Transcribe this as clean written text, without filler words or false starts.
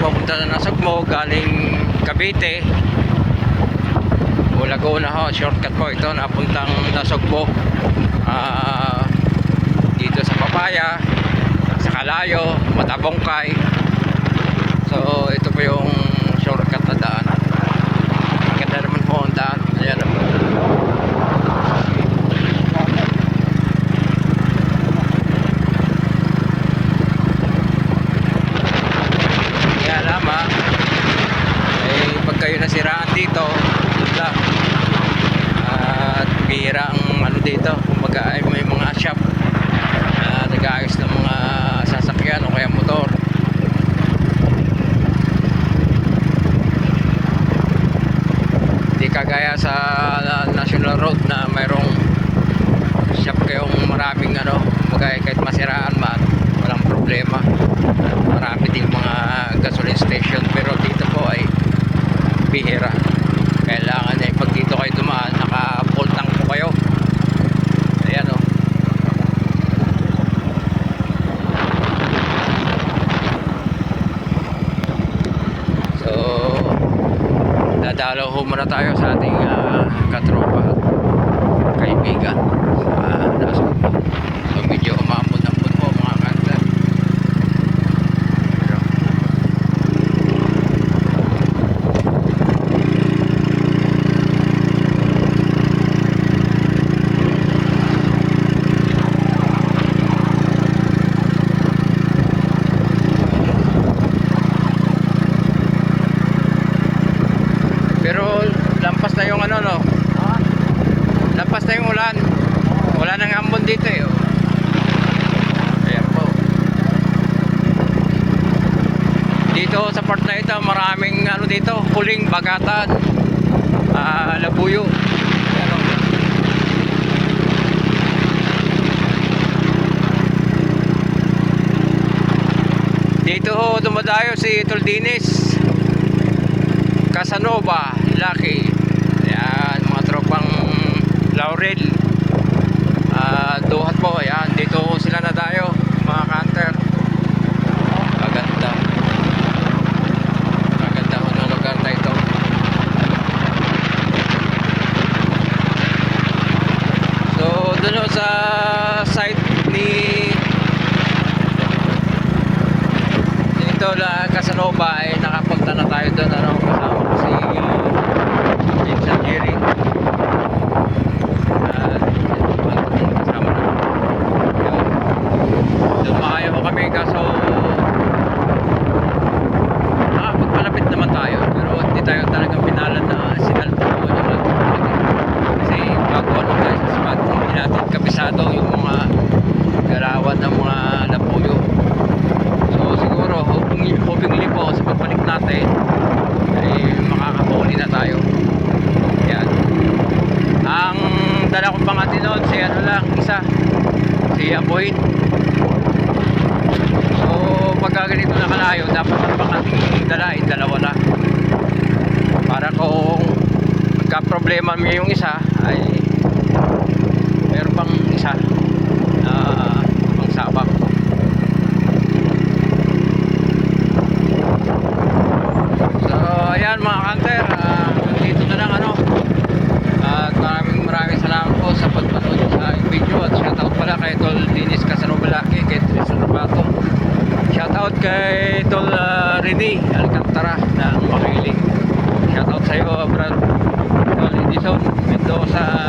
papunta na Nasugbo galing Cavite o Laguna ho, shortcut po ito napuntang Nasugbo, dito sa Papaya, sa Kalayo, Matabongkay. So ito po yung shortcut na daan. Ganda naman po ang daan. Ayan naman. Kaya lama pag kayo nasiraan dito lang, at bihira ang ano dito, kumbaga ay may mga shop na nag-aayos ng mga sasakyan o kaya motor. Hindi kagaya sa National Road na mayroong shop kayong maraming ano, kumbaga kahit masiraan man walang problema. Marami din mga gasoline station, pero dito po ay bihira. Kailangan ay pag dito kayo dumaan, naka-full tank po kayo. Ayan o. So dadalaw ho muna tayo sa ating katropa at kaibigan sa Nasugbo. So medyo umambot-ambot po mga kanta. Pero lampas na yung ano no. Lampas na yung ulan. Wala nang ambon dito eh. Ayan po. Dito sa part na ito maraming ano dito, huling bagatan. Labuyo. Ayan, o. Dito ho dumadayo si Tuldinis, Casanova, Lucky. Ayan, mga tropang Laurel, Duhat po. Ayan, dito sila na tayo mga kanter. Maganda. Maganda ho ng lugar na ito. So doon ho sa site ni dito na Casanova ay nakapunta na tayo doon, ano, kasama ko si Vincent Jerry. Kasama na dumayo ko kami, kaso magpalapit naman tayo, pero hindi tayo talagang pinalan na sinalpo naman, kasi bago ano tayo sa spot, hindi natin kabisado yung mga galawan ng mga lapuyo. So siguro hoping po sa pagbalik natin ay makakahuli na tayo. Yan. Ang dala kong pangati noon si ano lang, isa, si Abuhin. So pagka ganito na kalayo, dapat ang pangating dala ay dalawa na, para kung magka problema mo yung isa ay meron pang isa na pang sabak. Ayan mga kanter, dito na lang ano, at maraming salamat po sa pagpanood sa video, at shoutout pala kay Tol Dinis Casanova, kay Tristan Rabato, shoutout kay Tol Rene Alcantara ng Makiling, shoutout sa iyo Brad Tol Edison Mendoza